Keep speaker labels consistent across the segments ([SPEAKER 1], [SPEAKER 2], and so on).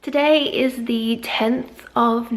[SPEAKER 1] Today is the 11th of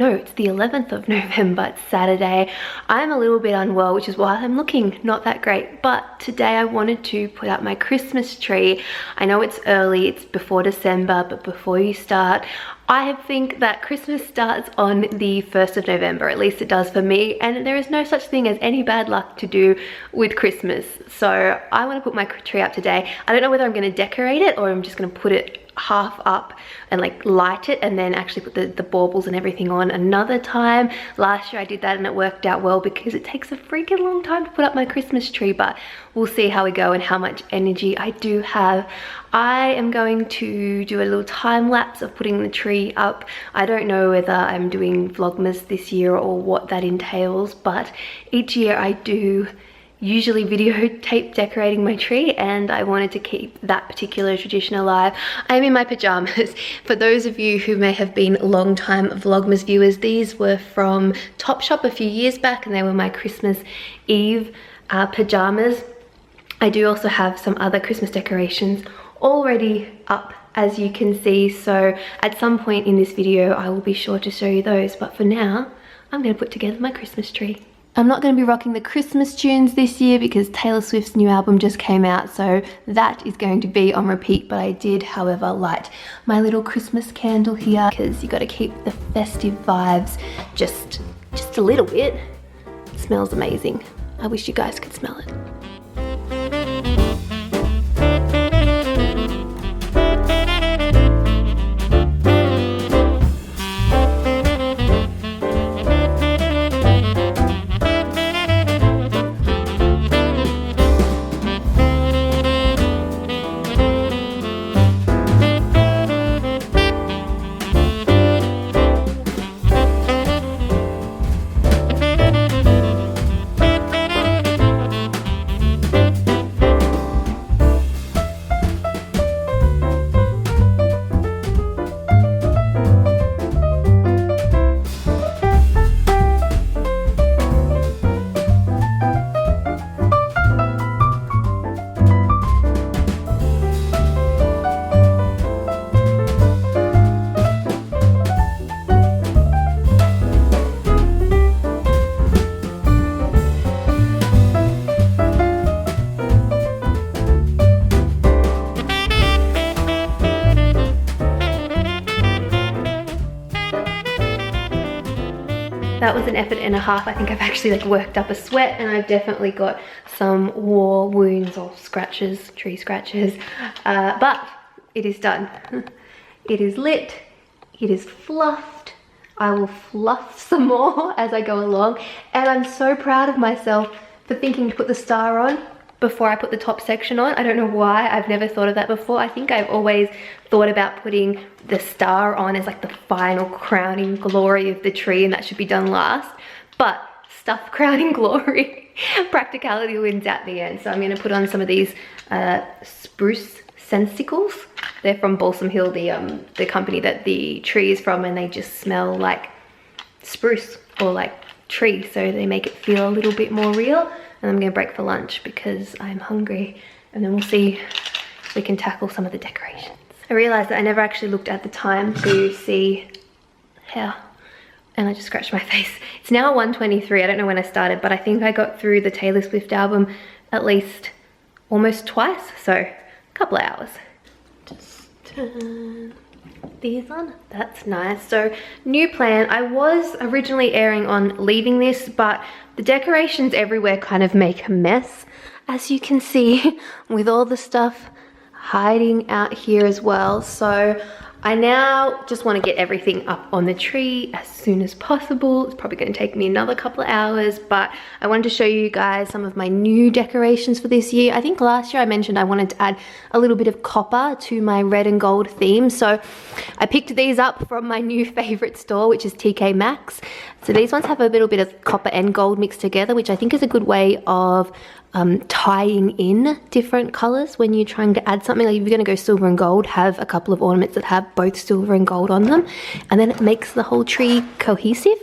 [SPEAKER 1] November, it's Saturday. I'm a little bit unwell, which is why I'm looking not that great, but today I wanted to put up my Christmas tree. I know it's early, it's before December, but before you start, I think that Christmas starts on the 1st of November, at least it does for me, and there is no such thing as any bad luck to do with Christmas. So I want to put my tree up today. I don't know whether I'm going to decorate it or I'm just going to put it half up and like light it and then actually put the baubles and everything on another time. Last year I did that and it worked out well because it takes a freaking long time to put up my Christmas tree, but we'll see how we go and how much energy I do have. I am going to do a little time lapse of putting the tree up. I don't know whether I'm doing Vlogmas this year or what that entails, but each year I do usually videotape decorating my tree, and I wanted to keep that particular tradition alive. I am in my pajamas. For those of you who may have been long-time Vlogmas viewers, these were from Topshop a few years back and they were my Christmas Eve pajamas. I do also have some other Christmas decorations already up, as you can see, so at some point in this video I will be sure to show you those, but for now I'm going to put together my Christmas tree. I'm not going to be rocking the Christmas tunes this year because Taylor Swift's new album just came out, so that is going to be on repeat, but I did, however, light my little Christmas candle here because you got to keep the festive vibes just a little bit. It smells amazing. I wish you guys could smell it. That was an effort and a half. I think I've actually like worked up a sweat and I've definitely got some war wounds or scratches, tree scratches, but it is done. It is lit, it is fluffed. I will fluff some more as I go along, and I'm so proud of myself for thinking to put the star on before I put the top section on. I don't know why, I've never thought of that before. I think I've always thought about putting the star on as like the final crowning glory of the tree, and that should be done last. But stuff crowning glory, practicality wins at the end. So I'm gonna put on some of these spruce sensicles. They're from Balsam Hill, the company that the tree is from, and they just smell like spruce or like tree, so they make it feel a little bit more real. And I'm gonna break for lunch because I'm hungry, and then we'll see if we can tackle some of the decorations. I realized that I never actually looked at the time to see how, and I just scratched my face. It's now 1:23, I don't know when I started, but I think I got through the Taylor Swift album at least almost twice, so a couple of hours. Just turn these on, that's nice. So new plan, I was originally airing on leaving this, but the decorations everywhere kind of make a mess, as you can see, with all the stuff hiding out here as well. So I now just want to get everything up on the tree as soon as possible. It's probably going to take me another couple of hours, but I wanted to show you guys some of my new decorations for this year. I think last year I mentioned I wanted to add a little bit of copper to my red and gold theme. So I picked these up from my new favorite store, which is TK Maxx. So these ones have a little bit of copper and gold mixed together, which I think is a good way of tying in different colors when you're trying to add something. Like if you're going to go silver and gold, have a couple of ornaments that have both silver and gold on them, and then it makes the whole tree cohesive.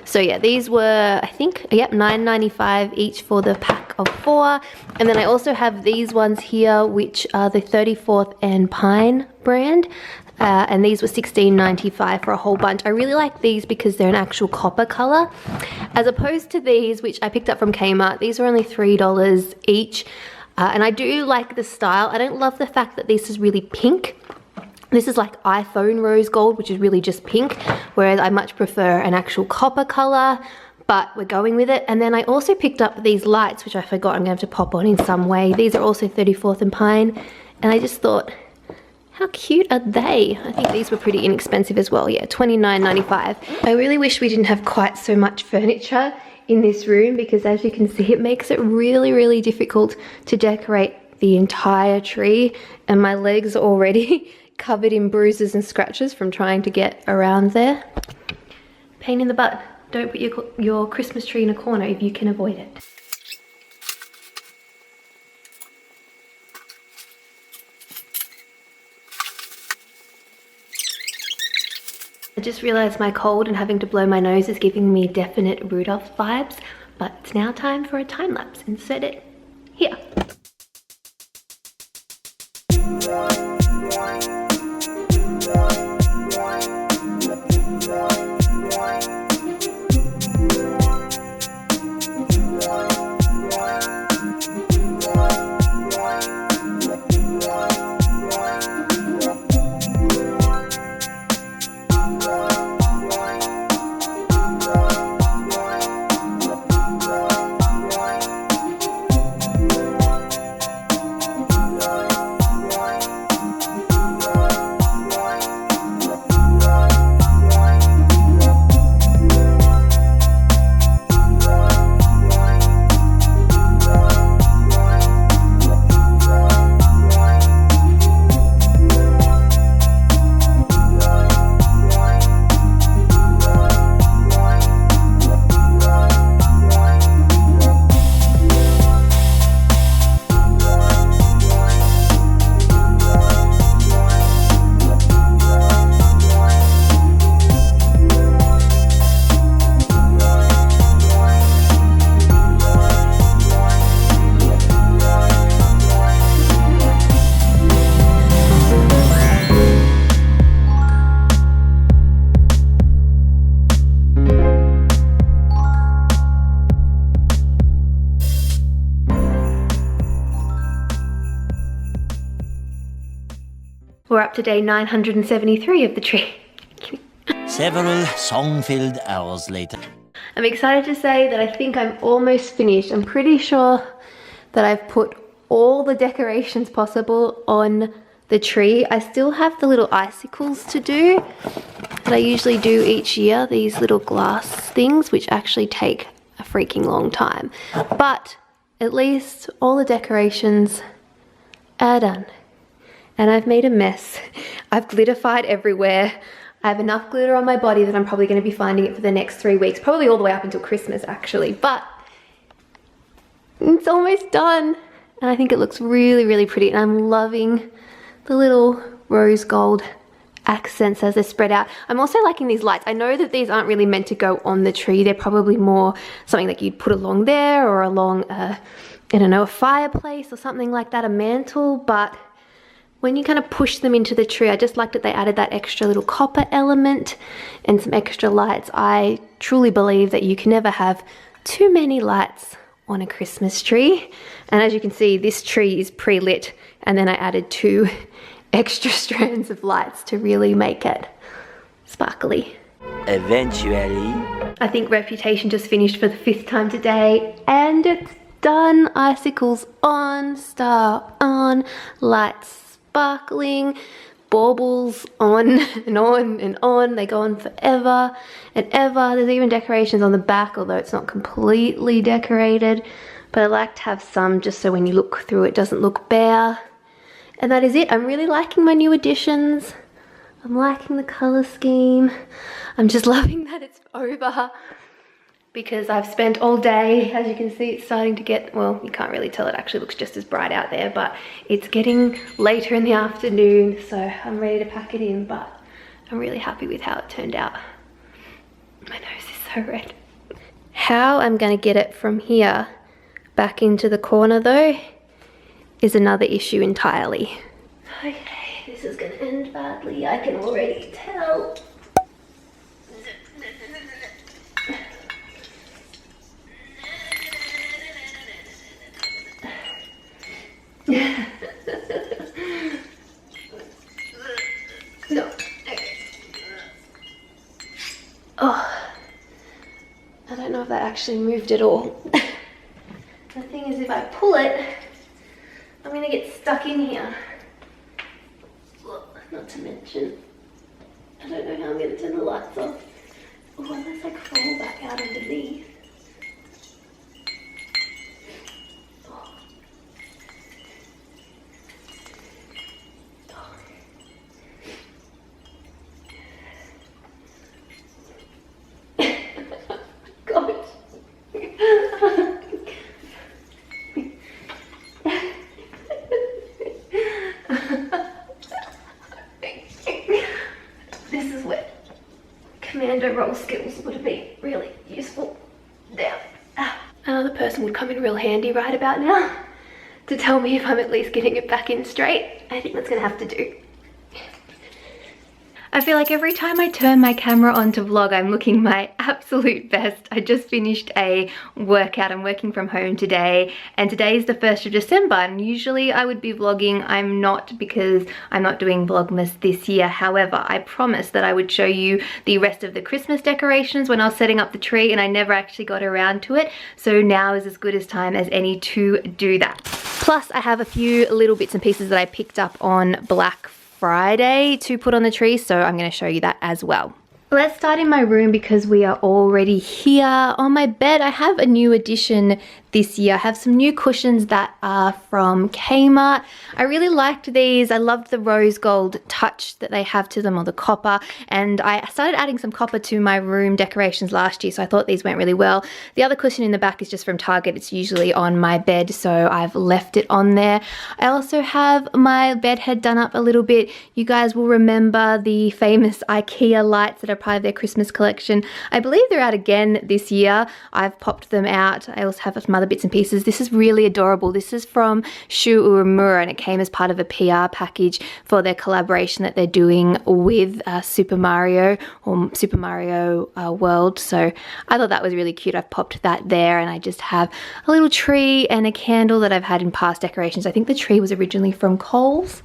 [SPEAKER 1] So yeah, these were, I think, yep, $9.95 each for the pack of 4. And then I also have these ones here, which are the 34th and Pine brand. and these were $16.95 for a whole bunch. I really like these because they're an actual copper color, as opposed to these, which I picked up from Kmart. These are only $3 each, and I do like the style. I don't love the fact that this is really pink. This is like iPhone rose gold, which is really just pink, whereas I much prefer an actual copper color, but we're going with it. And then I also picked up these lights, which I forgot I'm going to have to pop on in some way. These are also 34th and Pine, and I just thought, how cute are they? I think these were pretty inexpensive as well. Yeah, $29.95. I really wish we didn't have quite so much furniture in this room, because as you can see, it makes it really, really difficult to decorate the entire tree, and my legs are already covered in bruises and scratches from trying to get around there. Pain in the butt. Don't put your Christmas tree in a corner if you can avoid it. I just realized my cold and having to blow my nose is giving me definite Rudolph vibes, but it's now time for a time lapse. Insert it here. We're up to day 973 of the tree.
[SPEAKER 2] Several song-filled hours later.
[SPEAKER 1] I'm excited to say that I think I'm almost finished. I'm pretty sure that I've put all the decorations possible on the tree. I still have the little icicles to do that I usually do each year, these little glass things, which actually take a freaking long time. But at least all the decorations are done. And I've made a mess. I've glitterified everywhere. I have enough glitter on my body that I'm probably going to be finding it for the next 3 weeks, probably all the way up until Christmas actually, but it's almost done. And I think it looks really, really pretty, and I'm loving the little rose gold accents as they're spread out. I'm also liking these lights. I know that these aren't really meant to go on the tree. They're probably more something that you'd put along there or along I don't know, a fireplace or something like that, a mantle, but when you kind of push them into the tree, I just like that they added that extra little copper element and some extra lights. I truly believe that you can never have too many lights on a Christmas tree. And as you can see, this tree is pre-lit, and then I added 2 extra strands of lights to really make it sparkly.
[SPEAKER 2] Eventually.
[SPEAKER 1] I think Reputation just finished for the 5th time today, and it's done. Icicles on, star on, lights sparkling, baubles on and on and on. They go on forever and ever. There's even decorations on the back, although it's not completely decorated, but I like to have some just so when you look through it doesn't look bare. And that is it. I'm really liking my new additions. I'm liking the color scheme. I'm just loving that it's over, because I've spent all day, as you can see, it's starting to get, well, you can't really tell, it actually looks just as bright out there, but it's getting later in the afternoon, so I'm ready to pack it in, but I'm really happy with how it turned out. My nose is so red. How I'm gonna get it from here back into the corner though is another issue entirely. Okay, this is gonna end badly, I can already tell. No. Okay. Oh, I don't know if that actually moved at all. The thing is, if I pull it, I'm gonna get stuck in here. Not to mention, I don't know how I'm gonna turn the lights off. Oh, unless I crawl back out underneath. Roll skills would have been really useful there. Another person would come in real handy right about now to tell me if I'm at least getting it back in straight. I think that's gonna have to do. I feel like every time I turn my camera on to vlog, I'm looking my absolute best. I just finished a workout. I'm working from home today, and today is the 1st of December, and usually I would be vlogging. I'm not, because I'm not doing Vlogmas this year. However, I promised that I would show you the rest of the Christmas decorations when I was setting up the tree, and I never actually got around to it. So now is as good a time as any to do that. Plus, I have a few little bits and pieces that I picked up on Black Friday to put on the tree, so I'm going to show you that as well. Let's start in my room because we are already here. On my bed, I have a new addition this year. I have some new cushions that are from Kmart. I really liked these. I loved the rose gold touch that they have to them, or the copper, and I started adding some copper to my room decorations last year, so I thought these went really well. The other cushion in the back is just from Target. It's usually on my bed, so I've left it on there. I also have my bed head done up a little bit. You guys will remember the famous IKEA lights that are part of their Christmas collection. I believe they're out again this year. I've popped them out. I also have some other bits and pieces. This is really adorable. This is from Shu Uemura, and it came as part of a PR package for their collaboration that they're doing with Super Mario, or Super Mario World. So I thought that was really cute. I've popped that there, and I just have a little tree and a candle that I've had in past decorations. I think the tree was originally from Kohl's.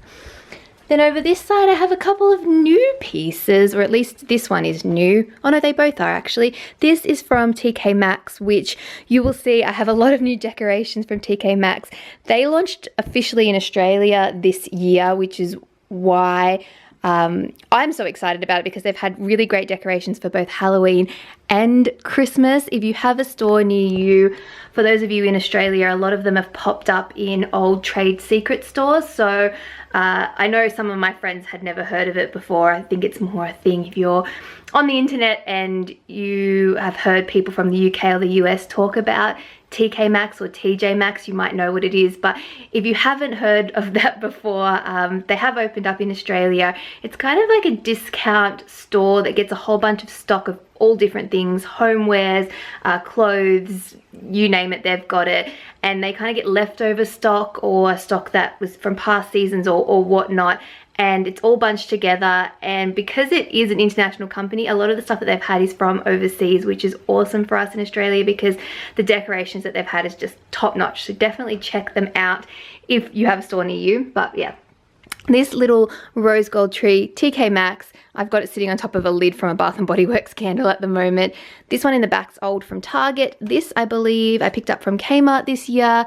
[SPEAKER 1] Then over this side I have a couple of new pieces, or at least this one is new. Oh no, they both are actually. This is from TK Maxx, which you will see I have a lot of new decorations from TK Maxx. They launched officially in Australia this year, which is why I'm so excited about it, because they've had really great decorations for both Halloween and Christmas. If you have a store near you, for those of you in Australia, a lot of them have popped up in old trade secret stores. So I know some of my friends had never heard of it before. I think it's more a thing if you're on the internet and you have heard people from the UK or the US talk about TK Maxx or TJ Maxx, you might know what it is. But if you haven't heard of that before, they have opened up in Australia. It's kind of like a discount store that gets a whole bunch of stock of all different things, homewares, clothes, you name it, they've got it. And they kind of get leftover stock, or stock that was from past seasons or whatnot. And it's all bunched together, and because it is an international company, a lot of the stuff that they've had is from overseas, which is awesome for us in Australia, because the decorations that they've had is just top notch. So definitely check them out if you have a store near you. But yeah, this little rose gold tree, TK Maxx. I've got it sitting on top of a lid from a Bath & Body Works candle at the moment. This one in the back's old from Target. This, I believe, I picked up from Kmart this year.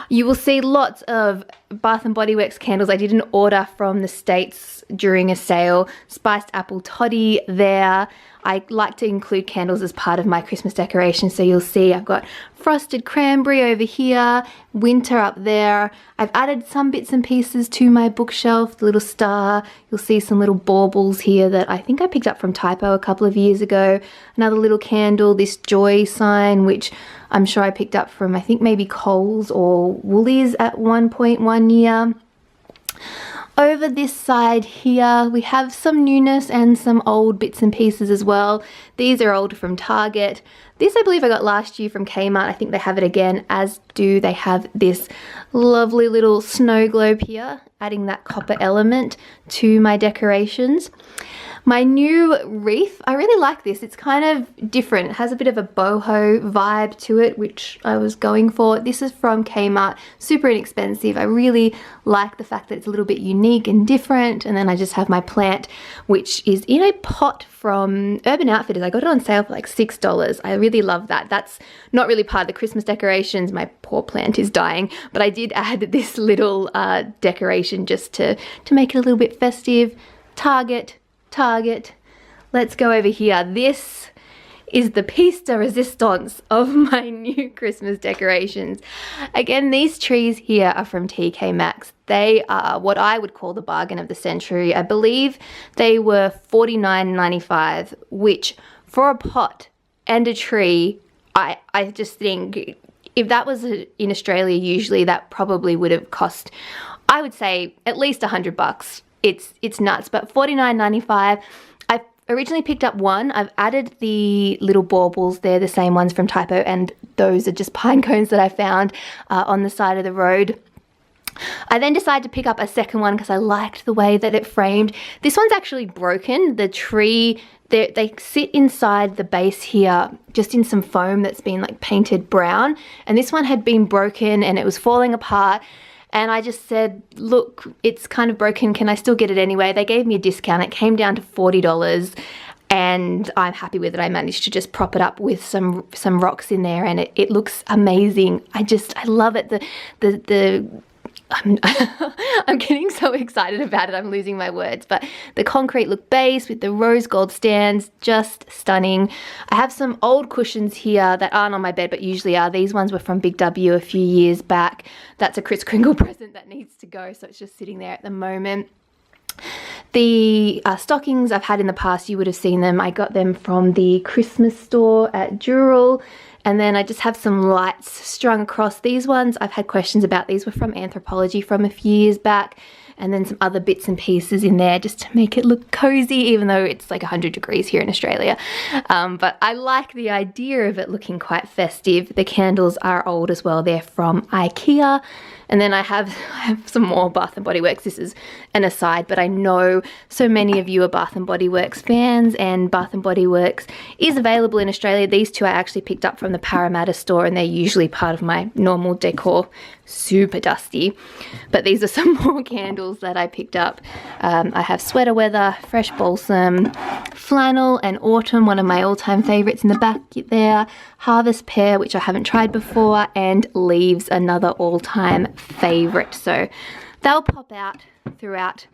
[SPEAKER 1] You will see lots of Bath & Body Works candles. I did an order from the States during a sale. Spiced apple toddy there. I like to include candles as part of my Christmas decoration, so you'll see I've got frosted cranberry over here, winter up there. I've added some bits and pieces to my bookshelf, the little star. You'll see some little baubles here that I think I picked up from Typo a couple of years ago. Another little candle, this joy sign, which I'm sure I picked up from, I think maybe Kohl's or Woolies at one year. Over this side here, we have some newness and some old bits and pieces as well. These are old from Target. This I believe I got last year from Kmart. I think they have it again, as do they have this lovely little snow globe here. adding that copper element to my decorations. My new wreath, I really like this. It's kind of different. It has a bit of a boho vibe to it, which I was going for. This is from Kmart, super inexpensive. I really like the fact that it's a little bit unique and different. And then I just have my plant, which is in a pot from Urban Outfitters. I got it on sale for like $6. I really love that. That's not really part of the Christmas decorations. My poor plant is dying, but I did add this little decoration just to make it a little bit festive. Target. Let's go over here. This is the piece de resistance of my new Christmas decorations. Again, these trees here are from TK Maxx. They are what I would call the bargain of the century. I believe they were $49.95, which for a pot and a tree, I just think if that was in Australia, usually that probably would have cost, I would say, at least $100. It's nuts, but $49.95. I originally picked up one. I've added the little baubles. They're the same ones from Typo, and those are just pine cones that I found on the side of the road. I then decided to pick up a second one because I liked the way that it framed. This one's actually broken. The tree, they sit inside the base here, just in some foam that's been like painted brown. And this one had been broken and it was falling apart. And I just said, look, it's kind of broken. Can I still get it anyway? They gave me a discount. It came down to $40. And I'm happy with it. I managed to just prop it up with some rocks in there, and it looks amazing. I love it. I'm getting so excited about it, I'm losing my words, but the concrete look base with the rose gold stands, just stunning. I have some old cushions here that aren't on my bed but usually are. These ones were from Big W a few years back. That's a Kris Kringle present that needs to go, so it's just sitting there at the moment. The stockings I've had in the past, you would have seen them. I got them from the Christmas store at Dural. And then I just have some lights strung across. These ones I've had questions about. These were from Anthropology from a few years back. And then some other bits and pieces in there just to make it look cozy, even though it's like 100 degrees here in Australia. But I like the idea of it looking quite festive. The candles are old as well. They're from IKEA. And then I have some more Bath & Body Works. This is an aside, but I know so many of you are Bath & Body Works fans, and Bath & Body Works is available in Australia. These two I actually picked up from the Parramatta store, and they're usually part of my normal decor. Super dusty. But these are some more candles that I picked up. I have Sweater Weather, Fresh Balsam, Flannel and Autumn, one of my all-time favorites in the back there, Harvest Pear, which I haven't tried before, and Leaves, another all-time favorite. So they'll pop out throughout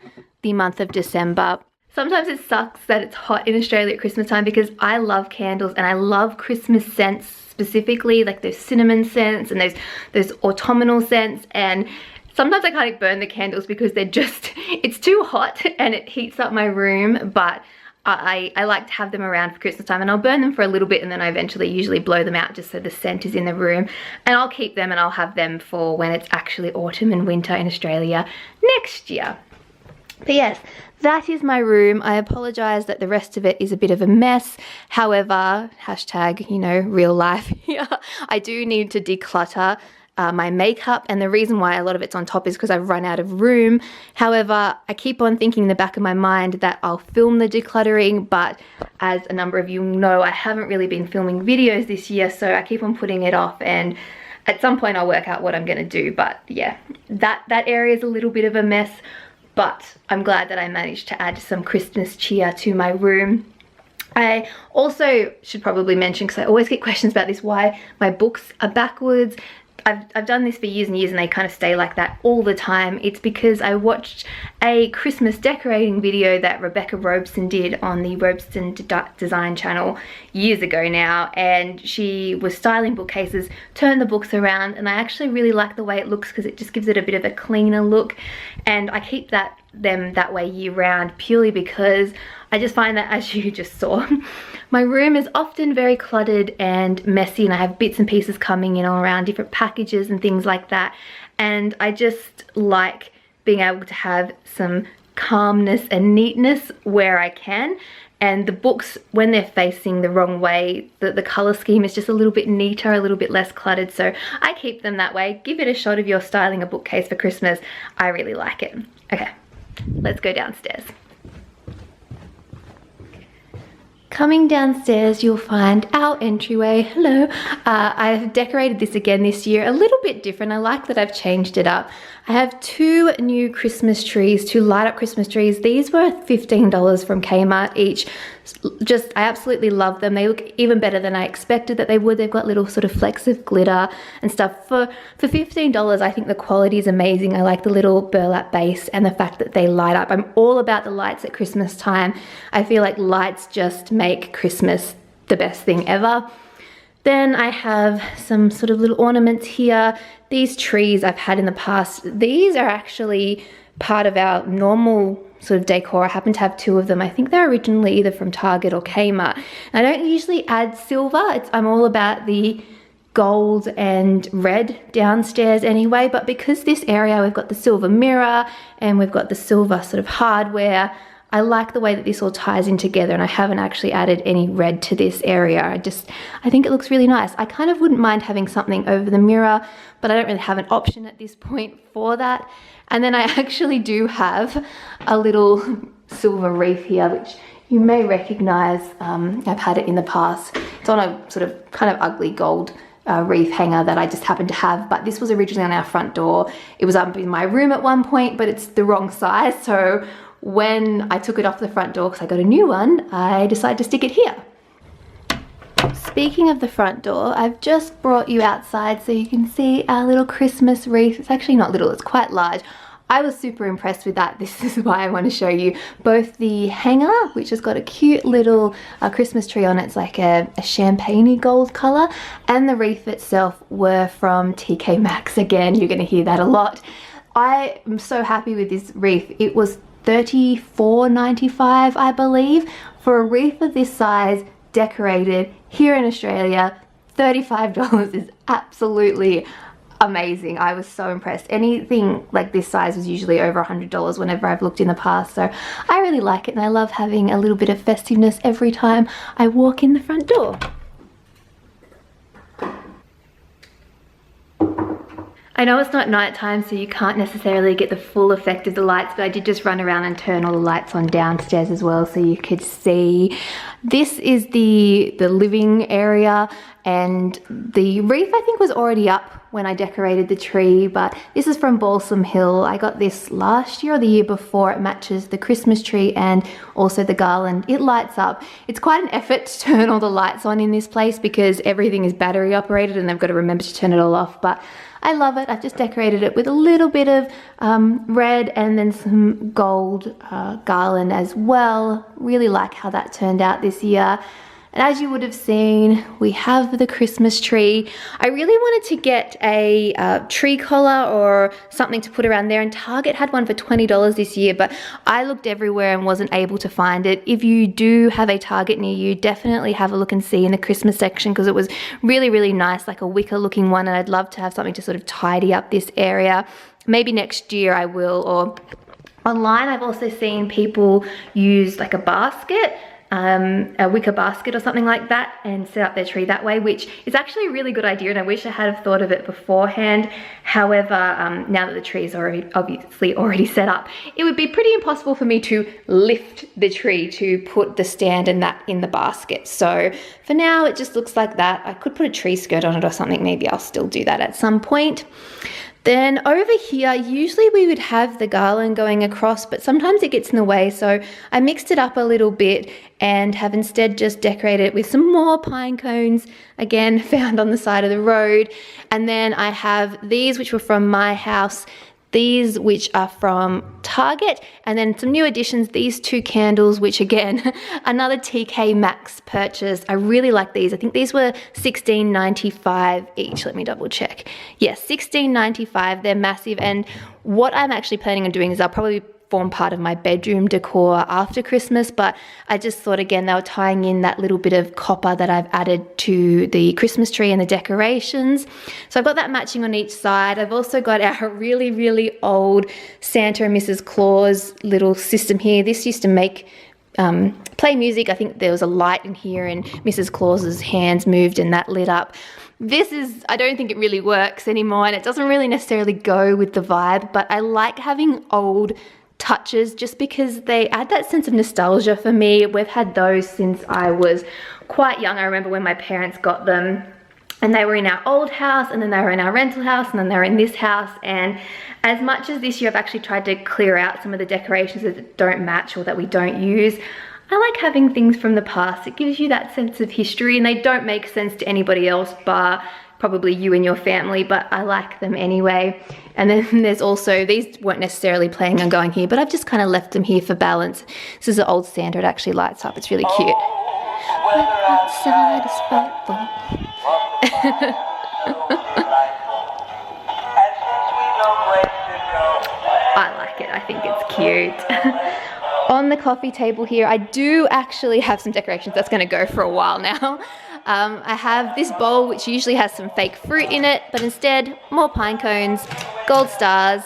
[SPEAKER 1] the month of December. Sometimes it sucks that it's hot in Australia at Christmas time because I love candles and I love Christmas scents, specifically like those cinnamon scents and those autumnal scents, and sometimes I can't burn the candles because it's too hot and it heats up my room, but I like to have them around for Christmas time, and I'll burn them for a little bit and then I eventually usually blow them out just so the scent is in the room, and I'll keep them and I'll have them for when it's actually autumn and winter in Australia next year. But yes, that is my room. I apologize that the rest of it is a bit of a mess. However, hashtag, you know, real life here. I do need to declutter my makeup, and the reason why a lot of it's on top is because I've run out of room. However, I keep on thinking in the back of my mind that I'll film the decluttering, but as a number of you know, I haven't really been filming videos this year, so I keep on putting it off, and at some point I'll work out what I'm gonna do. But yeah, that area is a little bit of a mess, but I'm glad that I managed to add some Christmas cheer to my room. I also should probably mention, because I always get questions about this, why my books are backwards. I've done this for years and years and they kind of stay like that all the time. It's because I watched a Christmas decorating video that Rebecca Robeson did on the Robeson Design channel years ago now, and she was styling bookcases, turned the books around, and I actually really like the way it looks because it just gives it a bit of a cleaner look, and I keep them that way year round purely because I just find that, as you just saw, my room is often very cluttered and messy, and I have bits and pieces coming in all around, different packages and things like that, and I just like being able to have some calmness and neatness where I can. And the books, when they're facing the wrong way, the colour scheme is just a little bit neater, a little bit less cluttered, so I keep them that way. Give it a shot if you're styling a bookcase for Christmas. I really like it. Okay, let's go downstairs. Coming downstairs, you'll find our entryway. Hello. I've decorated this again this year, a little bit different. I like that I've changed it up. I have 2 new Christmas trees, 2 light up Christmas trees. These were $15 from Kmart each. I absolutely love them. They look even better than I expected that they would. They've got little sort of flecks of glitter and stuff. For $15, I think the quality is amazing. I like the little burlap base and the fact that they light up. I'm all about the lights at Christmas time. I feel like lights just make Christmas the best thing ever. Then I have some sort of little ornaments here. These trees I've had in the past. These are actually part of our normal sort of decor. I happen to have 2 of them. I think they're originally either from Target or Kmart. I don't usually add silver. I'm all about the gold and red downstairs anyway, but because this area we've got the silver mirror and we've got the silver sort of hardware, I like the way that this all ties in together, and I haven't actually added any red to this area. I think it looks really nice. I kind of wouldn't mind having something over the mirror, but I don't really have an option at this point for that. And then I actually do have a little silver wreath here, which you may recognize. I've had it in the past. It's on a sort of kind of ugly gold wreath hanger that I just happened to have, but this was originally on our front door. It was up in my room at one point, but it's the wrong size, so when I took it off the front door because I got a new one, I decided to stick it here. Speaking of the front door, I've just brought you outside so you can see our little Christmas wreath. It's actually not little, it's quite large. I was super impressed with that. This is why I want to show you both the hanger, which has got a cute little Christmas tree on it. It's like a champagne-y gold color, and the wreath itself were from TK Maxx. Again, you're going to hear that a lot. I am so happy with this wreath. It was $34.95, I believe, for a wreath of this size, decorated here in Australia. $35 is absolutely amazing. I was so impressed. Anything like this size was usually over $100 whenever I've looked in the past, so I really like it, and I love having a little bit of festiveness every time I walk in the front door. I know it's not nighttime, so you can't necessarily get the full effect of the lights, but I did just run around and turn all the lights on downstairs as well so you could see. This is the living area, and the wreath I think was already up when I decorated the tree, but this is from Balsam Hill. I got this last year or the year before. It matches the Christmas tree and also the garland. It lights up. It's quite an effort to turn all the lights on in this place because everything is battery operated and they've got to remember to turn it all off, but I love it. I've just decorated it with a little bit of red and then some gold garland as well. Really like how that turned out this year. And as you would have seen, we have the Christmas tree. I really wanted to get a tree collar or something to put around there, and Target had one for $20 this year, but I looked everywhere and wasn't able to find it. If you do have a Target near you, definitely have a look and see in the Christmas section, because it was really, really nice, like a wicker looking one, and I'd love to have something to sort of tidy up this area. Maybe next year I will. Or online I've also seen people use like a basket, a wicker basket or something like that, and set up their tree that way, which is actually a really good idea, and I wish I had have thought of it beforehand. However, now that the tree is obviously already set up, it would be pretty impossible for me to lift the tree to put the stand and that in the basket. So for now it just looks like that. I could put a tree skirt on it or something. Maybe I'll still do that at some point. Then over here, usually we would have the garland going across, but sometimes it gets in the way, so I mixed it up a little bit and have instead just decorated it with some more pine cones, again found on the side of the road. And then I have these, which were from my house, these which are from Target, and then some new additions, these 2 candles, which again, another TK Maxx purchase. I really like these. I think these were $16.95 each. Let me double check. Yes, $16.95. They're massive, and what I'm actually planning on doing is I'll probably form part of my bedroom decor after Christmas, but I just thought, again, they were tying in that little bit of copper that I've added to the Christmas tree and the decorations. So I've got that matching on each side. I've also got our really, really old Santa and Mrs. Claus little system here. This used to make play music. I think there was a light in here and Mrs. Claus's hands moved and that lit up. This is, I don't think it really works anymore, and it doesn't really necessarily go with the vibe, but I like having old touches just because they add that sense of nostalgia for me. We've had those since I was quite young. I remember when my parents got them and they were in our old house, and then they were in our rental house, and then they were in this house. And as much as this year I've actually tried to clear out some of the decorations that don't match or that we don't use, I like having things from the past. It gives you that sense of history, and they don't make sense to anybody else bar probably you and your family, but I like them anyway. And then there's also, these weren't necessarily planning on going here, but I've just kind of left them here for balance. This is an old Santa. It actually lights up. It's really cute. Weather outside is frightful. I like it. I think it's cute. On the coffee table here, I do actually have some decorations that's going to go for a while now. I have this bowl which usually has some fake fruit in it, but instead more pine cones, gold stars,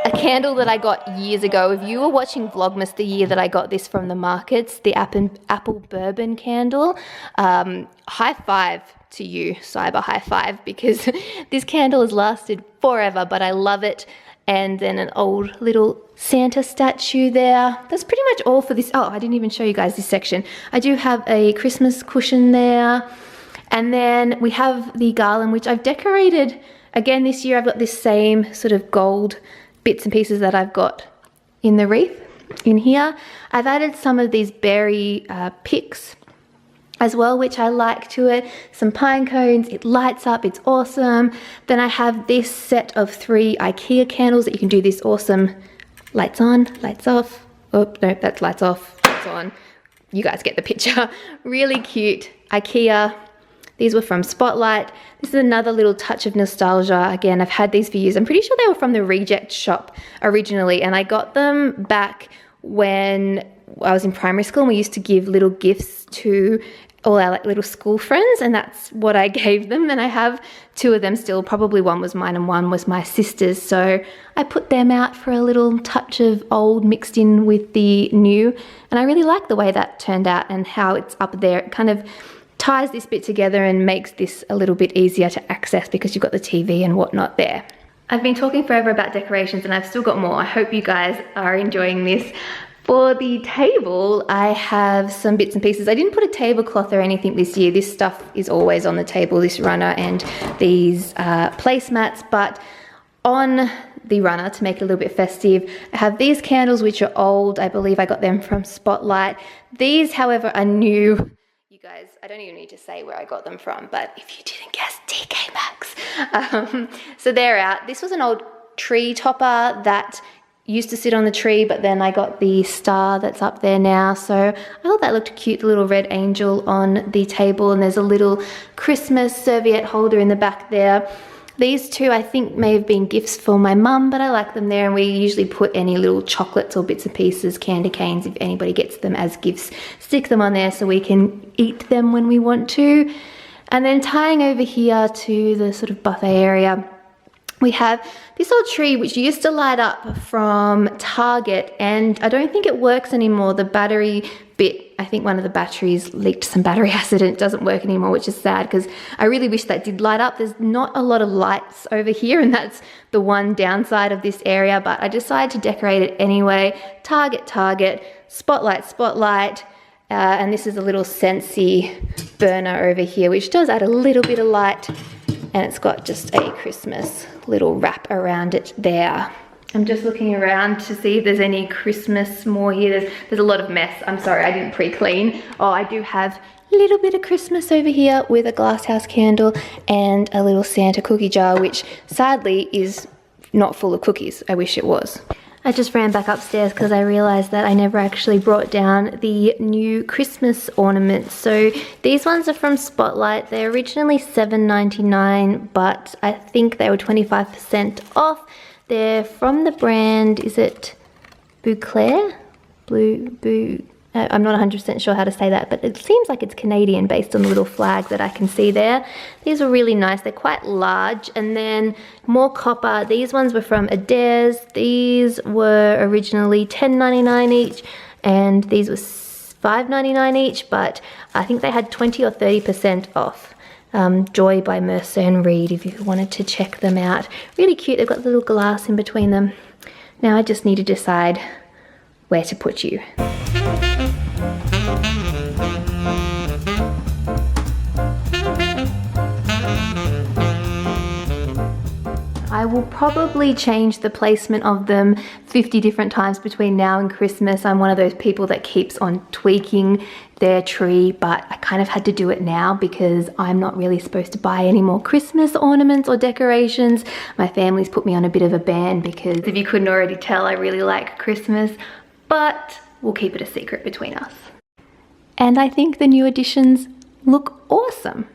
[SPEAKER 1] a candle that I got years ago. If you were watching Vlogmas the year that I got this from the markets, the apple bourbon candle, high five to you, cyber high five, because this candle has lasted forever, but I love it. And then an old little Santa statue there. That's pretty much all for this. Oh, I didn't even show you guys this section. I do have a Christmas cushion there. And then we have the garland, which I've decorated again this year. I've got this same sort of gold bits and pieces that I've got in the wreath in here. I've added some of these berry picks as well, which I like to it. Some pine cones, it lights up, it's awesome. Then I have this set of 3 IKEA candles that you can do this awesome lights on, lights off. Oh, no, that's lights off, lights on. You guys get the picture. Really cute IKEA. These were from Spotlight. This is another little touch of nostalgia. Again, I've had these for years. I'm pretty sure they were from the Reject shop originally, and I got them back when I was in primary school, and we used to give little gifts to all our like little school friends, and that's what I gave them. And I have 2 of them still. Probably one was mine and one was my sister's, so I put them out for a little touch of old mixed in with the new, and I really like the way that turned out and how it's up there. It kind of ties this bit together and makes this a little bit easier to access because you've got the TV and whatnot there. I've been talking forever about decorations and I've still got more. I hope you guys are enjoying this. For the table, I have some bits and pieces. I didn't put a tablecloth or anything this year. This stuff is always on the table, this runner and these placemats, but on the runner, to make it a little bit festive, I have these candles which are old. I believe I got them from Spotlight. These, however, are new. You guys, I don't even need to say where I got them from, but if you didn't guess, TK Maxx. So they're out. This was an old tree topper that used to sit on the tree, but then I got the star that's up there now. So I thought that looked cute, the little red angel on the table, and there's a little Christmas serviette holder in the back there. These 2 I think may have been gifts for my mum, but I like them there, and we usually put any little chocolates or bits and pieces, candy canes, if anybody gets them as gifts, stick them on there so we can eat them when we want to. And then tying over here to the sort of buffet area, we have this old tree which used to light up from Target, and I don't think it works anymore. The battery bit, I think one of the batteries leaked some battery acid and it doesn't work anymore, which is sad because I really wish that did light up. There's not a lot of lights over here, and that's the one downside of this area, but I decided to decorate it anyway. Target, Spotlight, and this is a little Scentsy burner over here which does add a little bit of light, and it's got just a Christmas little wrap around it there. I'm just looking around to see if there's any Christmas more here. There's a lot of mess. I'm sorry, I didn't pre-clean. Oh, I do have a little bit of Christmas over here with a glasshouse candle and a little Santa cookie jar, which sadly is not full of cookies. I wish it was. I just ran back upstairs because I realized that I never actually brought down the new Christmas ornaments. So these ones are from Spotlight. They're originally $7.99, but I think they were 25% off. They're from the brand, is it Bouclair? I'm not 100% sure how to say that, but it seems like it's Canadian based on the little flag that I can see there. These are really nice. They're quite large. And then more copper. These ones were from Adairs. These were originally $10.99 each, and these were $5.99 each, but I think they had 20 or 30% off. Joy by Mercer and Reed, if you wanted to check them out. Really cute. They've got the little glass in between them Now I just need to decide where to put you. I will probably change the placement of them 50 different times between now and Christmas. I'm one of those people that keeps on tweaking their tree, but I kind of had to do it now because I'm not really supposed to buy any more Christmas ornaments or decorations. My family's put me on a bit of a ban because, if you couldn't already tell, I really like Christmas, but we'll keep it a secret between us. And I think the new additions look awesome.